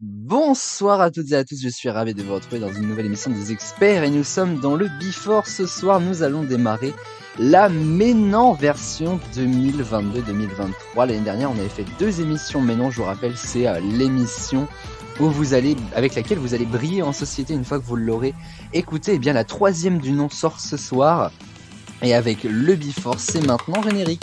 Bonsoir à toutes et à tous, je suis ravi de vous retrouver dans une nouvelle émission des experts et nous sommes dans le Before. Ce soir, nous allons démarrer la Ménan version 2022-2023. L'année dernière, on avait fait 2 émissions Ménan, je vous rappelle, c'est l'émission avec laquelle vous allez briller en société une fois que vous l'aurez écouté. Et bien, la 3e du nom sort ce soir et avec le Before, c'est maintenant générique.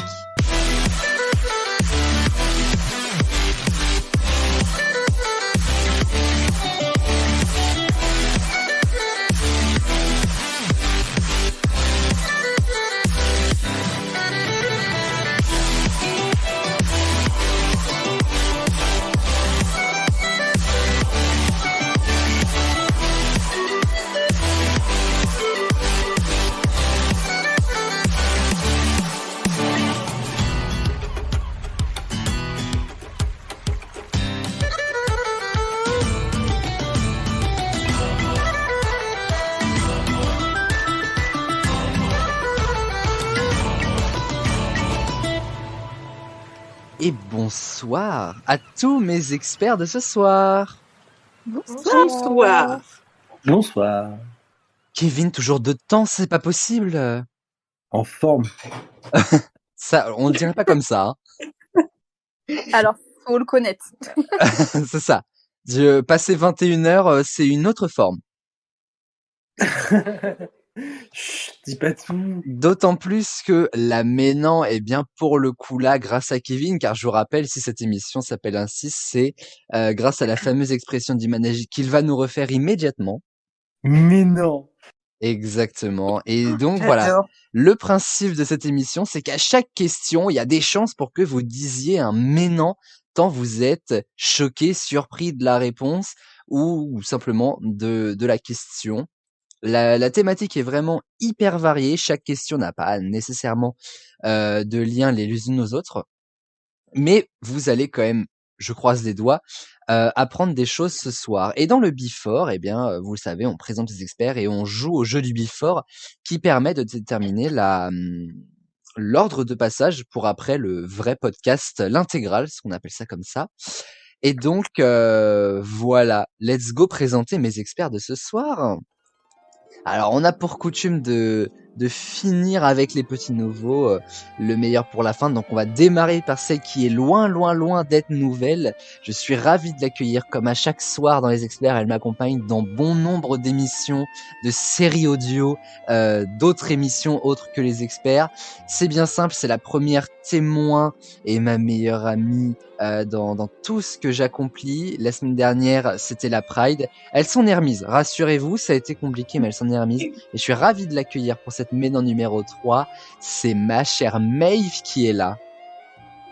Et bonsoir à tous mes experts de ce soir. Bonsoir. Bonsoir. Kevin, toujours de temps, c'est pas possible. En forme. Ça, on le dirait pas comme ça. Alors, faut le connaître. C'est ça. Passer 21h, c'est une autre forme. Chut, dis pas tout. D'autant plus que la Ménan est bien pour le coup là grâce à Kevin, car je vous rappelle, si cette émission s'appelle ainsi, c'est grâce à la fameuse expression d'Imanagie qu'il va nous refaire immédiatement. Mais non. Exactement. Et donc voilà, le principe de cette émission, c'est qu'à chaque question, il y a des chances pour que vous disiez un Ménan tant vous êtes choqué, surpris de la réponse ou simplement de la question. La thématique est vraiment hyper variée. Chaque question n'a pas nécessairement de lien les unes aux autres. Mais vous allez quand même, je croise les doigts, apprendre des choses ce soir. Et dans le Before, eh bien, vous le savez, on présente les experts et on joue au jeu du Before qui permet de déterminer l'ordre de passage pour après le vrai podcast, l'intégrale, ce qu'on appelle ça comme ça. Et donc, voilà, let's go présenter mes experts de ce soir. Alors, on a pour coutume de finir avec les petits nouveaux, le meilleur pour la fin. Donc, on va démarrer par celle qui est loin, loin, loin d'être nouvelle. Je suis ravi de l'accueillir comme à chaque soir dans les experts. Elle m'accompagne dans bon nombre d'émissions, de séries audio, d'autres émissions autres que les experts. C'est bien simple, c'est la première témoin et ma meilleure amie dans tout ce que j'accomplis. La semaine dernière, c'était la Pride. Elle s'en est remise, rassurez-vous, ça a été compliqué, mais elle s'en est remise. Et je suis ravi de l'accueillir pour cette Ménan numéro 3. C'est ma chère Maeve qui est là.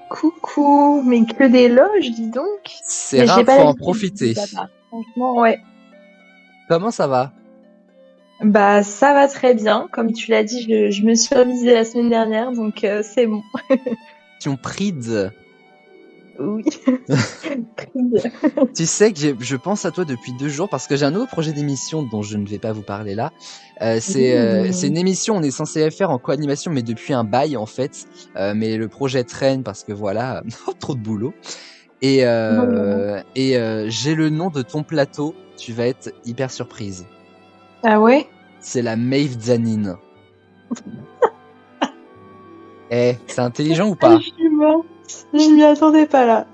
Coucou, mais que d'éloges, dis donc. C'est rare, faut en profiter. Franchement, ouais. Comment ça va ? Bah, ça va très bien. Comme tu l'as dit, je me suis remise la semaine dernière, donc c'est bon. Pride. Oui. Tu sais que je pense à toi depuis 2 jours parce que j'ai un nouveau projet d'émission dont je ne vais pas vous parler là. C'est une émission, on est censé faire en co-animation, mais depuis un bail en fait. Mais le projet traîne parce que voilà, trop de boulot. Et j'ai le nom de ton plateau. Tu vas être hyper surprise. Ah ouais ? C'est la Maeve Zanine. C'est intelligent ou pas ? Je m'y attendais pas là.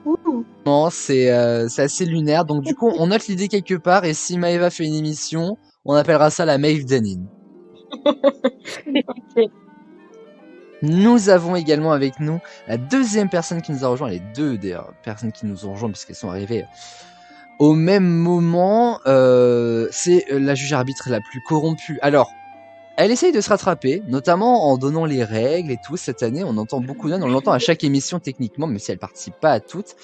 Non, c'est assez lunaire. Donc du coup, on note l'idée quelque part et si Maëva fait une émission, on appellera ça la Maeve Zanine. Okay. Nous avons également avec nous la 2e personne qui nous a rejoint, les 2 d'ailleurs personnes qui nous ont rejoint puisqu'elles sont arrivées au même moment. C'est la juge arbitre la plus corrompue. Alors, elle essaye de se rattraper, notamment en donnant les règles et tout. Cette année, on entend beaucoup de on l'entend à chaque émission techniquement, même si elle participe pas à toutes.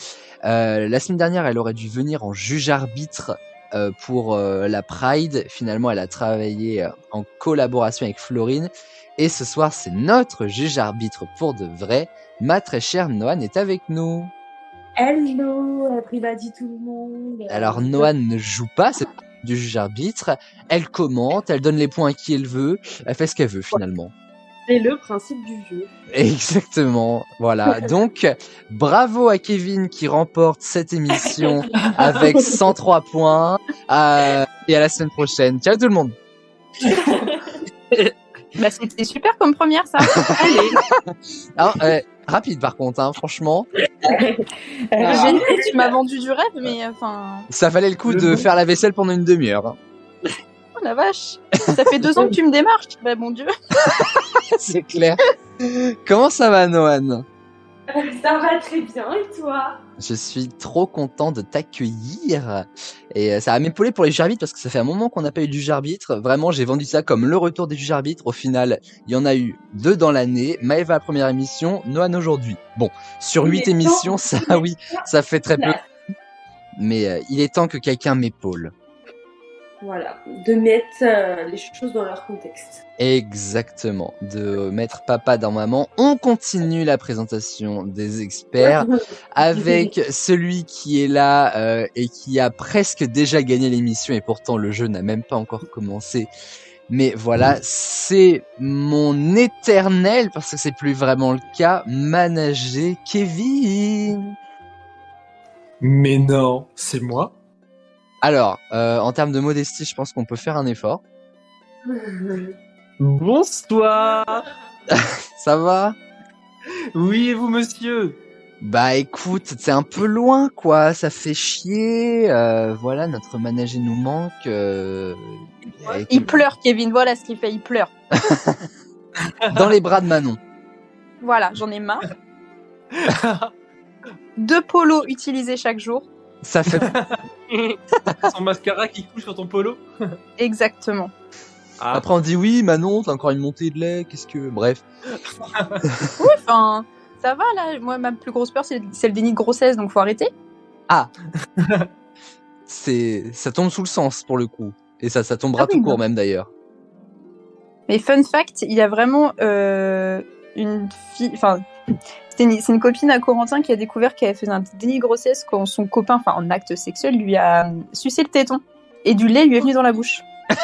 La semaine dernière, elle aurait dû venir en juge arbitre pour la Pride. Finalement, elle a travaillé en collaboration avec Florine. Et ce soir, c'est notre juge arbitre pour de vrai. Ma très chère Noan est avec nous. Hello, everybody, tout le monde. Alors, Noan ne joue pas, c'est du juge arbitre. Elle commente, elle donne les points à qui elle veut. Elle fait ce qu'elle veut finalement. C'est le principe du jeu. Exactement, voilà. Donc, bravo à Kevin qui remporte cette émission avec 103 points. Et à la semaine prochaine. Ciao tout le monde. Bah, c'était super comme première, ça. Allez. Alors, rapide par contre, hein, franchement. Génial, tu m'as vendu du rêve, mais enfin... Ça valait le coup de faire la vaisselle pendant une demi-heure. Hein. Oh la vache. Ça fait 2 ans que tu me démarches. Bah mon Dieu. C'est clair. Comment ça va, Noan? Ça va très bien, et toi? Je suis trop content de t'accueillir. Et ça va m'épauler pour les juges arbitres parce que ça fait un moment qu'on n'a pas eu de juge arbitre. Vraiment, j'ai vendu ça comme le retour des juges arbitres. Au final, il y en a eu 2 dans l'année. Maëva, la première émission, Noan aujourd'hui. Bon, sur 8 émissions, ça, oui, ça fait très peu. Mais il est temps que quelqu'un m'épaule. Voilà, de mettre les choses dans leur contexte. Exactement, de mettre papa dans maman. On continue la présentation des experts avec celui qui est là et qui a presque déjà gagné l'émission et pourtant le jeu n'a même pas encore commencé. Mais voilà, c'est mon éternel, parce que c'est plus vraiment le cas, manager Kevin. Mais non, c'est moi. Alors, en termes de modestie, je pense qu'on peut faire un effort. Bonsoir. Ça va? Oui, et vous, monsieur? Bah écoute, c'est un peu loin quoi, ça fait chier. Voilà, notre manager nous manque. Il pleure, Kevin. Voilà ce qu'il fait. Il pleure. Dans les bras de Manon. Voilà, j'en ai marre. 2 polos utilisés chaque jour. Ça fait. Son mascara qui couche sur ton polo. Exactement. Ah. Après on dit oui, Manon, t'as encore une montée de lait, qu'est-ce que. Bref. Oui, enfin, ça va là. Moi, ma plus grosse peur, c'est le déni de grossesse, donc faut arrêter. Ah. Ça tombe sous le sens pour le coup. Et ça tombera tout court même d'ailleurs. Mais fun fact, il y a vraiment une fille. Enfin, c'est une copine à Corentin qui a découvert qu'elle faisait un déni de grossesse quand son copain, enfin en acte sexuel, lui a sucé le téton. Et du lait lui est venu dans la bouche. Je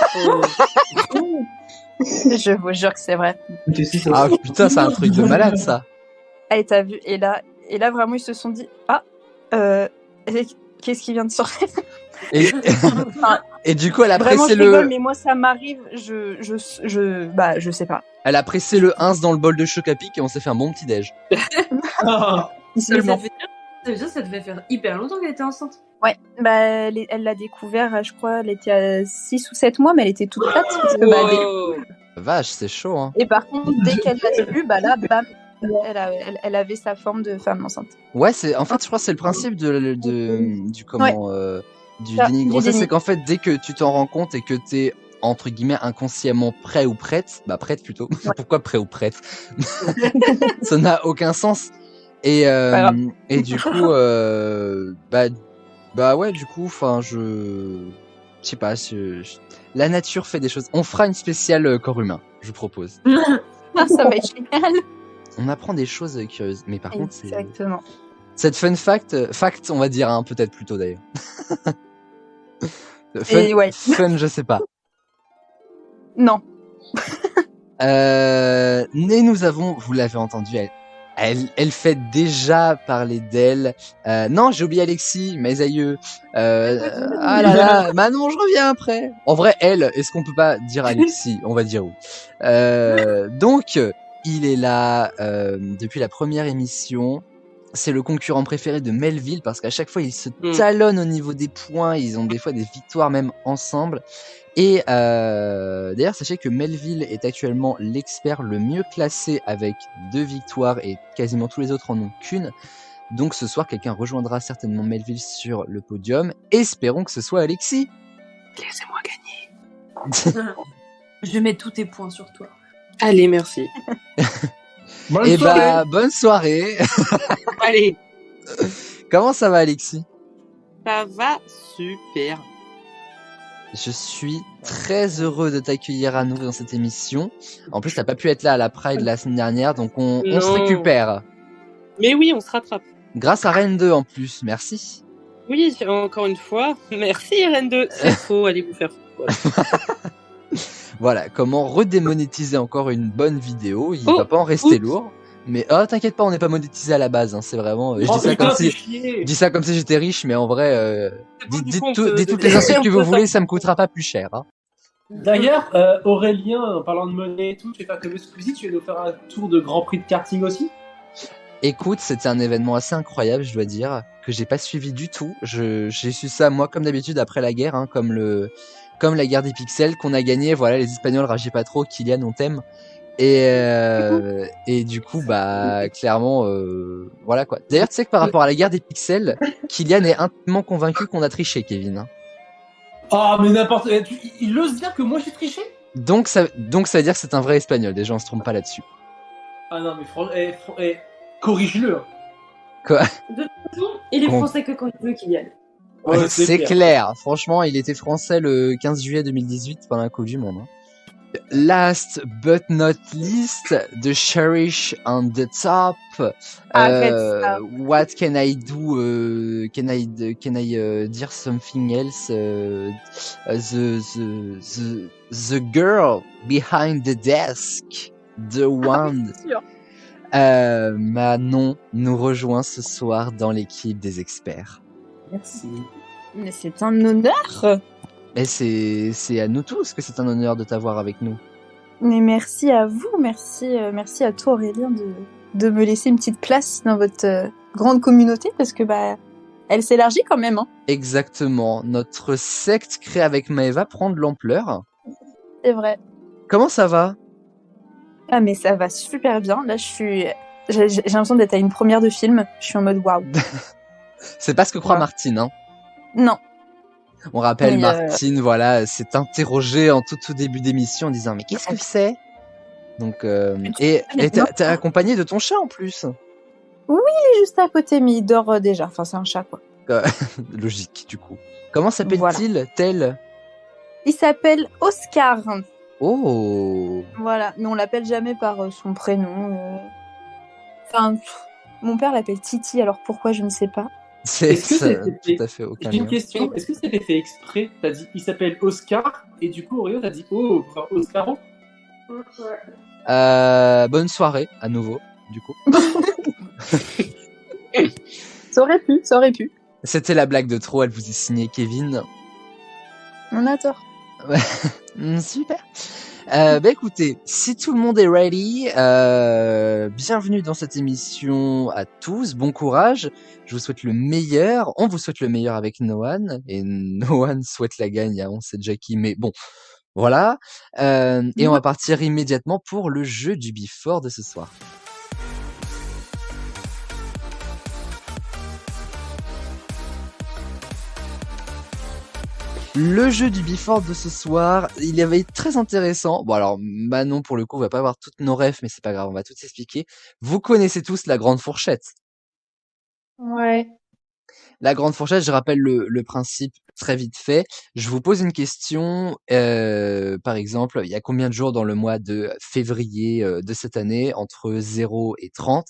vous jure que c'est vrai. Ah putain, c'est un truc de malade ça. Et t'as vu, et là vraiment ils se sont dit qu'est-ce qui vient de sortir. Et du coup elle a vraiment, pressé je rigole, mais moi ça m'arrive, je sais pas. Elle a pressé le 1 dans le bol de choc à pic et on s'est fait un bon petit déj. Seulement. Ça veut dire que ça devait faire hyper longtemps qu'elle était enceinte. Ouais, elle l'a découvert, je crois, elle était à 6 ou 7 mois, mais elle était toute plate. Parce que, Vache, c'est chaud hein. Et par contre, dès qu'elle l'a vu, là, bam, elle avait sa forme de femme enceinte. Ouais, en fait, je crois que c'est le principe du déni de grossesse, c'est qu'en fait, dès que tu t'en rends compte et que t'es entre guillemets inconsciemment prêt ou prête, prête plutôt. Ouais. Pourquoi prêt ou prête? Ça n'a aucun sens. Et du coup, ouais, du coup, enfin, je sais pas, la nature fait des choses. On fera une spéciale corps humain, je propose. Ça va être génial. On apprend des choses curieuses, mais par contre, c'est exactement. Cette fun fact, on va dire, hein, peut-être plutôt d'ailleurs. Fun, je sais pas. Non. Et nous avons, vous l'avez entendu, elle fait déjà parler d'elle. Non, j'ai oublié Alexis, mes aïeux. Ah là là, Manon, je reviens après. En vrai, est-ce qu'on peut pas dire Alexis? On va dire où. Donc, il est là depuis la première émission. C'est le concurrent préféré de Melville parce qu'à chaque fois, ils se talonnent au niveau des points. Ils ont des fois des victoires même ensemble. Et d'ailleurs, sachez que Melville est actuellement l'expert le mieux classé avec 2 victoires et quasiment tous les autres en ont qu'une. Donc ce soir, quelqu'un rejoindra certainement Melville sur le podium. Espérons que ce soit Alexis. Laissez-moi gagner. Je mets tous tes points sur toi. Allez, merci. Et bonne soirée. Allez. Comment ça va, Alexis? Ça va super. Je suis très heureux de t'accueillir à nouveau dans cette émission. En plus, t'as pas pu être là à la Pride la semaine dernière, donc on se récupère. Mais oui, on se rattrape. Grâce à Rennes 2 en plus, merci. Oui, encore une fois, merci Rennes 2. C'est faux, allez vous faire foutre. Voilà, comment redémonétiser encore une bonne vidéo. Il Oh, va pas en rester oups. lourd. Mais t'inquiète pas, on n'est pas monétisé à la base. Hein, c'est vraiment. Je Oh dis ça putain, comme c'est si, chier. je dis ça comme si j'étais riche, mais en vrai, C'est pas du dites compte, dites toutes de- les insultes que vous de- voulez, ça me coûtera pas plus cher. Hein. D'ailleurs, Aurélien, en parlant de monnaie et tout, tu vas faire comme Squeezie, tu vas nous faire un tour de Grand Prix de karting aussi? Écoute, c'était un événement assez incroyable, je dois dire, que j'ai pas suivi du tout. J'ai su ça moi comme d'habitude après la guerre, hein, comme la guerre des pixels qu'on a gagné. Voilà, les Espagnols ragez pas trop, Kylian on t'aime. Et du coup, bah clairement, voilà quoi. D'ailleurs, tu sais que par rapport à la guerre des pixels, Kylian est intimement convaincu qu'on a triché, Kevin. Hein. Ah, mais n'importe. Il ose dire que moi j'ai triché? Donc ça veut dire que c'est un vrai Espagnol. Déjà, on se trompe pas là-dessus. Ah non, mais franchement, corrige-le. Hein. Quoi? De toute façon, il est Bon. français que quand il veut, Kylian. Ouais, C'est clair. Franchement, il était français le 15 juillet 2018 pendant la Coupe du Monde. Hein. Last but not least, the cherish on the top. Arrête ça. What can I do? Can I dire something else? The girl behind the desk, the one. sûr. Manon nous rejoint ce soir dans l'équipe des experts. Merci. Mais c'est un honneur. Et c'est à nous tous que c'est un honneur de t'avoir avec nous. Mais merci à vous, merci à toi Aurélien de me laisser une petite place dans votre grande communauté parce que bah elle s'élargit quand même. Hein. Exactement. Notre secte créée avec Maëva prend de l'ampleur. C'est vrai. Comment ça va? Ah mais ça va super bien. Là j'ai l'impression d'être à une première de film. Je suis en mode waouh. C'est pas ce que croit Ouais. Martine, hein. Non. On rappelle, Mais, Martine, voilà, s'est interrogée en tout début d'émission en disant mais qu'est-ce que c'est? Donc et t'es accompagné de ton chat en plus. Il est juste à côté mais il dort déjà. Enfin c'est un chat quoi. Logique du coup. Comment s'appelle-t-il tel? Il s'appelle Oscar. Oh. Voilà, mais on l'appelle jamais par son prénom. Enfin, mon père l'appelle Titi, alors pourquoi je ne sais pas. C'est Est-ce que ça, c'est tout à fait aucun J'ai une lien. question. Est-ce que c'était fait exprès? T'as dit, il s'appelle Oscar, et du coup, Aurélien, t'as dit, oh, enfin, Oscaro. Bonne soirée à nouveau, du coup. Ça aurait pu. C'était la blague de trop, elle vous est signée Kevin. On a tort. Super. Bah écoutez, si tout le monde est ready, bienvenue dans cette émission à tous, bon courage, je vous souhaite le meilleur, on vous souhaite le meilleur avec Noan, et Noan souhaite la gagne, hein, on sait déjà qui, mais bon, voilà, et on va partir immédiatement pour le jeu du Before de ce soir. Le jeu du Before de ce soir, il y avait très intéressant. Bon alors Manon pour le coup va pas avoir toutes nos refs, mais c'est pas grave, on va tout expliquer. Vous connaissez tous la grande fourchette. Ouais. La grande fourchette, je rappelle le principe très vite fait. Je vous pose une question, par exemple, il y a combien de jours dans le mois de février de cette année entre 0 et 30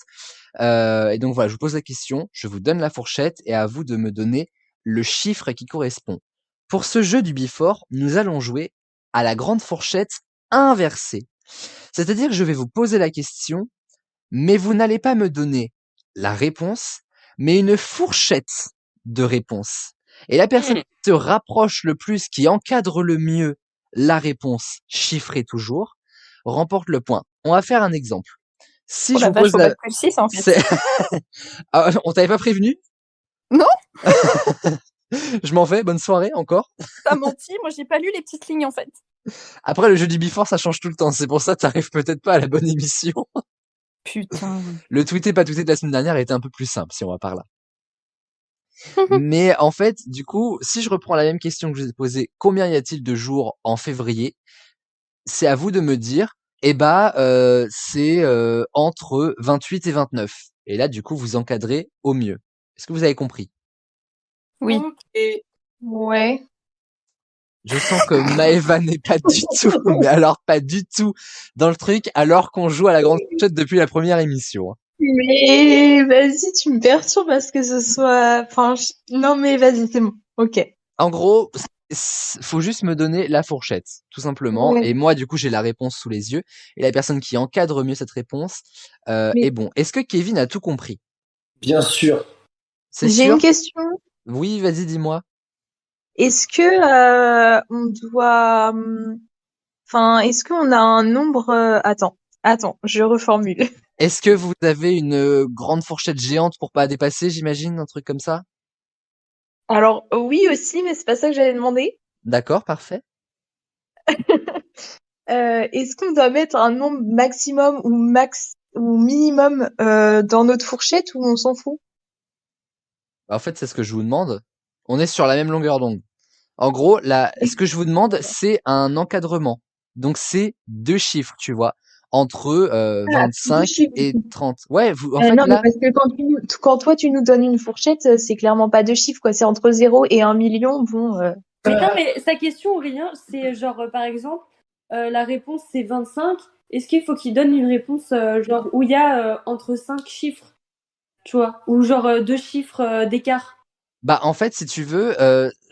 et donc voilà, je vous pose la question, je vous donne la fourchette et à vous de me donner le chiffre qui correspond. Pour ce jeu du Before, nous allons jouer à la grande fourchette inversée. C'est-à-dire que je vais vous poser la question, mais vous n'allez pas me donner la réponse, mais une fourchette de réponse. Et la personne qui se rapproche le plus, qui encadre le mieux la réponse, chiffrée toujours, remporte le point. On va faire un exemple. Si je vous pose faut la... mettre plus 6 en fait. Ah, on t'avait pas prévenu? Non. Je m'en vais, bonne soirée encore. T'as menti, moi j'ai pas lu les petites lignes en fait. Après, le jeu du Before, ça change tout le temps. C'est pour ça que t'arrives peut-être pas à la bonne émission. Putain. Le tweeter pas tweeter de la semaine dernière était un peu plus simple, si on va par là. Mais en fait, du coup, si je reprends la même question que je vous ai posée, combien y a-t-il de jours en février? C'est à vous de me dire, c'est entre 28 et 29. Et là, du coup, vous encadrez au mieux. Est-ce que vous avez compris? Oui. Et Ouais. Je sens que Maëva n'est pas du tout, mais alors pas du tout dans le truc, alors qu'on joue à la grande fourchette depuis la première émission. Mais vas-y, tu me perturbes parce que ce soit... Enfin, non mais vas-y, c'est bon. Ok. En gros, faut juste me donner la fourchette, tout simplement. Ouais. Et moi, du coup, j'ai la réponse sous les yeux. Et la personne qui encadre mieux cette réponse est bon. Est-ce que Kevin a tout compris? Bien sûr. C'est J'ai sûr? une question. Oui, vas-y, dis-moi. Est-ce que on doit, enfin, est-ce qu'on a un nombre Attends, je reformule. Est-ce que vous avez une grande fourchette géante pour pas dépasser, j'imagine, un truc comme ça? Alors oui aussi, mais c'est pas ça que j'allais demander. D'accord, parfait. Est-ce qu'on doit mettre un nombre maximum ou minimum dans notre fourchette ou on s'en fout? En fait, c'est ce que je vous demande. On est sur la même longueur d'onde. En gros, ce que je vous demande, c'est un encadrement. Donc, c'est 2 chiffres, tu vois, entre Deux 25 chiffres. et 30. Ouais, en fait, Non, mais là, parce que quand toi tu nous donnes une fourchette, c'est clairement pas deux chiffres, quoi. C'est entre 0 et 1 million. Bon, Mais non, mais sa question, Aurélien, c'est genre, par exemple, la réponse c'est 25. Est-ce qu'il faut qu'il donne une réponse genre où il y a entre 5 chiffres, tu vois, ou genre 2 chiffres d'écart? bah, en fait, si tu veux,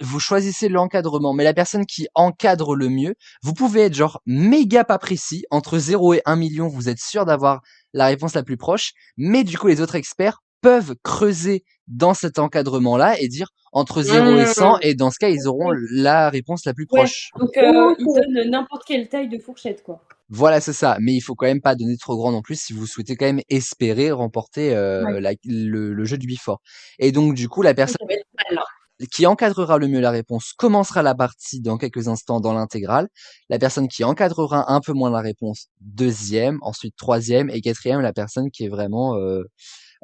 vous choisissez l'encadrement. Mais la personne qui encadre le mieux, vous pouvez être genre méga pas précis. Entre 0 et 1 million, vous êtes sûr d'avoir la réponse la plus proche. Mais du coup, les autres experts peuvent creuser dans cet encadrement-là et dire entre 0 et 100. Et dans ce cas, ils auront la réponse la plus Ouais, proche. donc il donne n'importe quelle taille de fourchette, quoi. Voilà, c'est ça. Mais il faut quand même pas donner trop grand non plus si vous souhaitez quand même espérer remporter le jeu du Before. Et donc, du coup, la personne Ça va être mal, là. qui encadrera le mieux la réponse commencera la partie dans quelques instants dans l'intégrale. La personne qui encadrera un peu moins la réponse, deuxième, ensuite troisième et quatrième, la personne qui est vraiment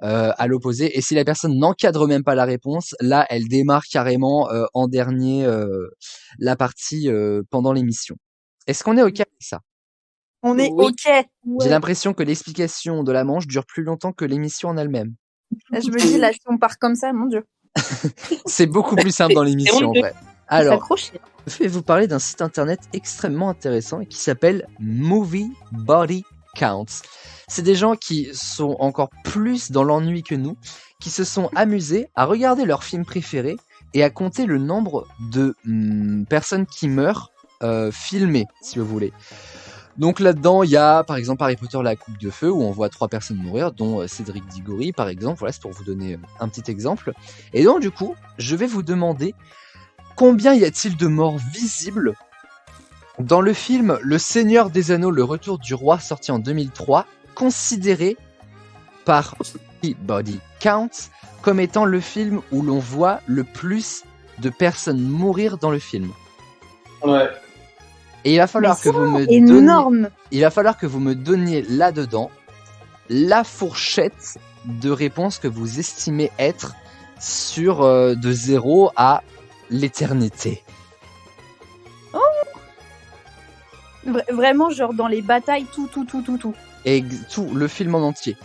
à l'opposé. Et si la personne n'encadre même pas la réponse, là, elle démarre carrément en dernier la partie pendant l'émission. Est-ce qu'on est OK avec ça? On est Oui. OK. J'ai l'impression que l'explication de la manche dure plus longtemps que l'émission en elle-même. Là, je me dis, là, si on part comme ça, mon Dieu. C'est beaucoup plus simple dans l'émission en vrai. Alors, S'accrocher. je vais vous parler d'un site internet extrêmement intéressant et qui s'appelle Movie Body Counts. C'est des gens qui sont encore plus dans l'ennui que nous, qui se sont amusés à regarder leur film préféré et à compter le nombre de personnes qui meurent filmées, si vous voulez. Donc là-dedans, il y a par exemple Harry Potter la coupe de feu où on voit 3 personnes mourir, dont Cédric Diggory par exemple. Voilà, c'est pour vous donner un petit exemple. Et donc du coup, je vais vous demander combien y a-t-il de morts visibles dans le film Le Seigneur des Anneaux, le retour du roi, sorti en 2003, considéré par Body Counts comme étant le film où l'on voit le plus de personnes mourir dans le film. Ouais. Et il va falloir que vous me énorme. il va falloir que vous me donniez là-dedans la fourchette de réponses que vous estimez être sur de 0 à l'éternité. Vraiment, genre dans les batailles, tout. Et tout, le film en entier.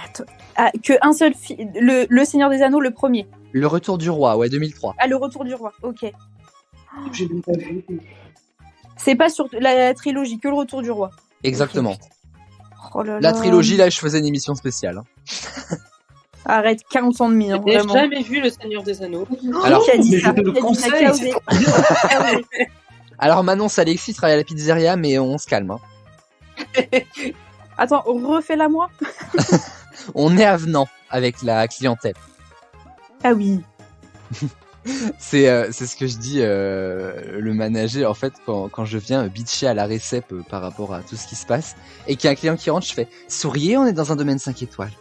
Attends. Ah, que un seul film. Le Seigneur des Anneaux, le premier. Le Retour du Roi, ouais, 2003. Ah, le Retour du Roi, ok. J'ai même pas vu. C'est pas sur la trilogie, que le Retour du Roi. Exactement. Ok, oh là La là. trilogie, là, je faisais une émission spéciale. Arrête, 40 ans de mine, J'ai vraiment. jamais vu Le Seigneur des Anneaux. Alors, Qui a dit mais ça je te le Qui a dit ça conseille, Qui a c'est osé trop bien. Qui a osé alors Manon Alexis travaille à la pizzeria, mais on se calme. Hein. Attends, refais-la moi. On est avenant avec la clientèle. Ah oui. C'est ce que je dis le manager en fait quand je viens bitcher à la récep par rapport à tout ce qui se passe et qu'il y a un client qui rentre, je fais souriez, on est dans un domaine 5 étoiles.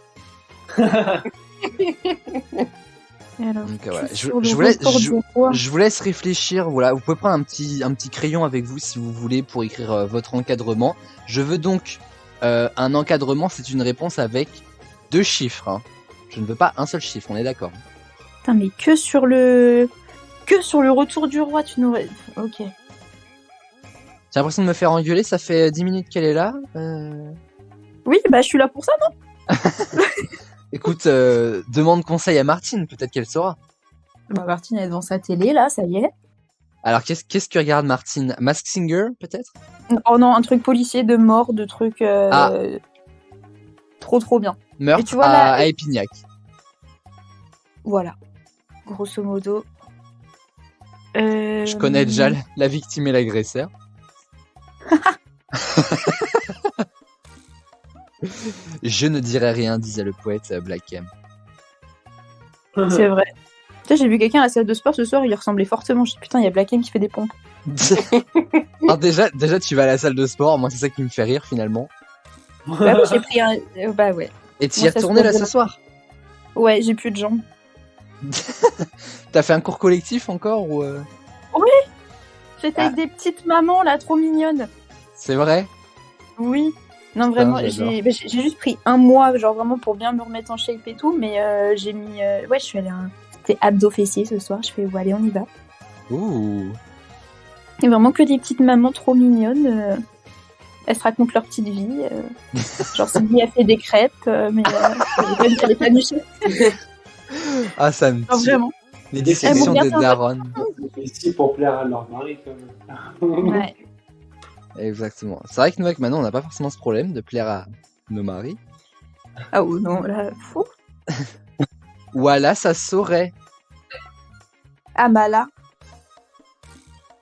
Et alors, Donc voilà, sur le je vous laisse Retour du Roi. je vous laisse réfléchir. Voilà, vous pouvez prendre un petit crayon avec vous si vous voulez pour écrire votre encadrement. Je veux donc un encadrement, c'est une réponse avec 2 chiffres. Hein. Je ne veux pas un seul chiffre, on est d'accord. Putain, mais que sur le Retour du Roi, tu nous. Ok. J'ai l'impression de me faire engueuler, ça fait 10 minutes qu'elle est là. Oui, bah je suis là pour ça, non? Écoute, demande conseil à Martine, peut-être qu'elle saura. Bah Martine elle est devant sa télé là, ça y est. Alors qu'est-ce que regarde Martine? Mask Singer, peut-être? Oh non, un truc policier de mort, de trucs trop bien. Meurtre Et tu vois, là- à Épignac. Voilà. Grosso modo. Je connais déjà la victime et l'agresseur. Je ne dirai rien, disait le poète Black M. C'est vrai. Tu sais, j'ai vu quelqu'un à la salle de sport ce soir, il lui ressemblait fortement. Je dis putain, il y a Black M qui fait des pompes. Alors déjà, tu vas à la salle de sport, moi c'est ça qui me fait rire finalement. Bah oui, j'ai pris un. Bah ouais. Et tu y Moi, es ça se retourné là passe ce bien. soir? Ouais, j'ai plus de jambes. T'as fait un cours collectif encore ou J'étais Ah. avec des petites mamans là, trop mignonnes. C'est vrai? Oui. Non, Putain, vraiment, j'adore. j'ai juste pris un mois, genre vraiment pour bien me remettre en shape et tout, mais j'ai mis. Ouais, je suis allée. C'était abdos fessiers ce soir, je fais, ouais, allez, on y va. Ouh. Et vraiment que des petites mamans trop mignonnes. Elles se racontent leur petite vie. Genre, Sylvie a fait des crêpes, mais elle est pas nichée. Ah, ça me Genre, tue. vraiment. Les discussions bien de faire daronnes. Ici pour plaire à leur mari, quand même. Ouais. Exactement. C'est vrai que nous, avec Manon, on n'a pas forcément ce problème de plaire à nos maris. Ah oh non, là, fou. Voilà, ça saurait. Ah bah là.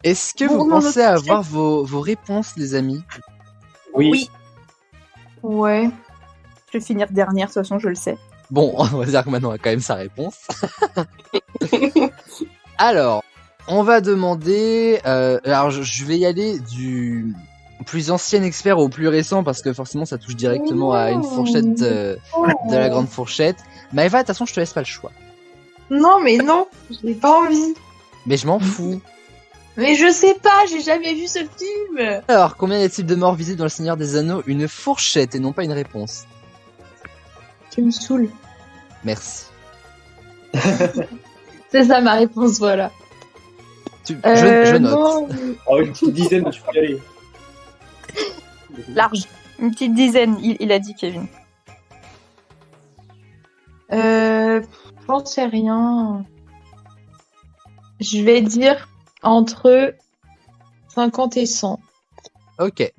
Est-ce que Bon, vous non, pensez avoir vos réponses, les amis? Oui. Ouais. Je vais finir dernière, de toute façon, je le sais. Bon, on va dire que Manon a quand même sa réponse. Alors, on va demander... alors, je vais y aller du plus ancien expert au plus récent, parce que forcément, ça touche directement à une fourchette de la grande fourchette. Maëva, de toute façon, je te laisse pas le choix. Non, mais non, j'ai pas envie. Mais je m'en fous. Mais je sais pas, j'ai jamais vu ce film. Alors, combien y a-t-il de morts visibles dans Le Seigneur des Anneaux? Une fourchette et non pas une réponse. Tu me saoules. Merci. C'est ça ma réponse, voilà. Je note. Non. Oh, une petite dizaine, tu peux y aller. Large. Une petite dizaine, il a dit, Kevin. J'en sais rien. Je vais dire entre 50 et 100. Ok.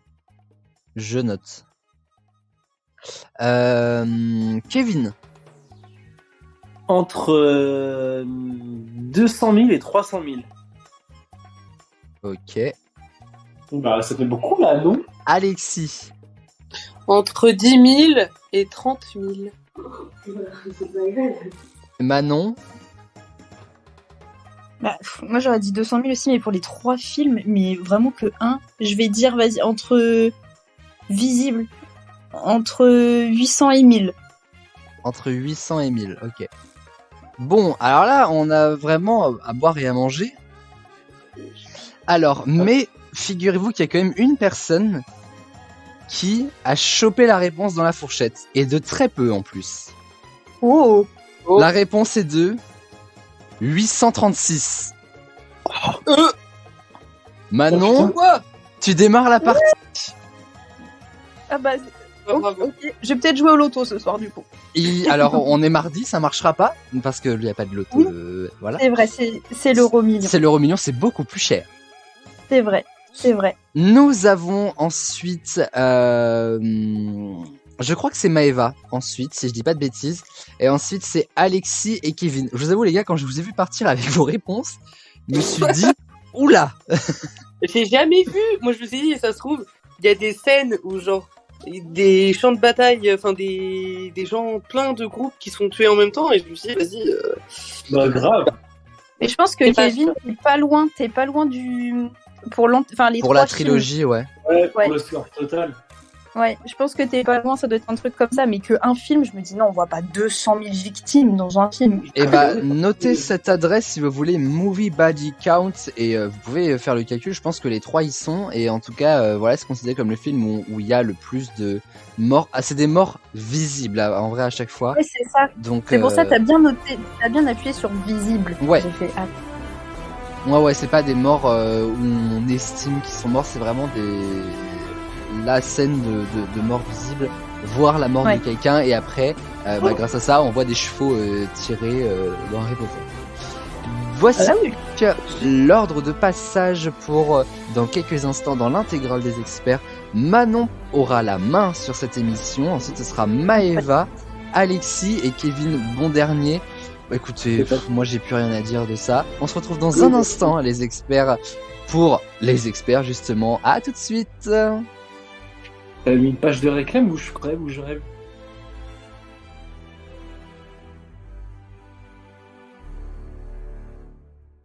Je note. Kevin. Entre 200 000 et 300 000. Ok. Bah, ça fait beaucoup, là, non? Alexis. Entre 10 000 et 30 000. Manon. Bah, moi, j'aurais dit 200 000 aussi, mais pour les 3 films, mais vraiment que 1. Je vais dire, vas-y, entre visible, entre 800 et 1000. Entre 800 et 1000. Ok. Bon, alors là, on a vraiment à boire et à manger. Alors, mais figurez-vous qu'il y a quand même une personne qui a chopé la réponse dans la fourchette. Et de très peu en plus. Oh. Oh. La réponse est de 836. Manon, Quoi? tu démarres la partie. Ah bah, Oh, bravo. ok. Je vais peut-être jouer au loto ce soir, du coup. Alors, on est mardi, ça marchera pas. Parce qu'il n'y a pas de loto. Oui. Voilà. C'est vrai, c'est l'euro million. C'est l'euro million, c'est beaucoup plus cher. C'est vrai, c'est vrai. Nous avons ensuite, je crois que c'est Maëva, ensuite, si je dis pas de bêtises. Et ensuite, c'est Alexis et Kevin. Je vous avoue, les gars, quand je vous ai vu partir avec vos réponses, je me suis dit, oula! J'ai jamais vu. Moi, je me suis dit, ça se trouve, il y a des scènes où, genre, des champs de bataille, enfin, des gens, plein de groupes qui sont tués en même temps, et je me suis dit, vas-y. Bah, grave. Mais je pense que C'est pas Kevin, t'es pas loin du... Pour les Pour 3 la films. trilogie, ouais. Ouais, pour Ouais. le score total. Ouais, je pense que t'es pas loin, ça doit être un truc comme ça, mais qu'un film, je me dis non, on voit pas 200 000 victimes dans un film. Et bah, notez cette adresse si vous voulez, Movie Body Count, et vous pouvez faire le calcul, je pense que les 3 y sont, et en tout cas, voilà, c'est considéré comme le film où il y a le plus de morts. Ah, c'est des morts visibles, en vrai, à chaque fois. Ouais, c'est ça. Donc, C'est pour ça que t'as bien noté, t'as bien appuyé sur visible. Ouais. J'ai fait, ah, ouais, c'est pas des morts où on estime qu'ils sont morts, c'est vraiment la scène de mort visible, voir la mort Ouais. de quelqu'un, et après, grâce à ça, on voit des chevaux tirés dans Harry Potter. Voici ah oui. l'ordre de passage pour, dans quelques instants, dans l'intégrale des experts. Manon aura la main sur cette émission, ensuite ce sera Maëva, Alexis et Kevin, bon dernier. Écoutez, moi j'ai plus rien à dire de ça. On se retrouve dans un instant, les experts, pour les experts justement. À tout de suite. T'as mis une page de réclame ou je crève ou je rêve?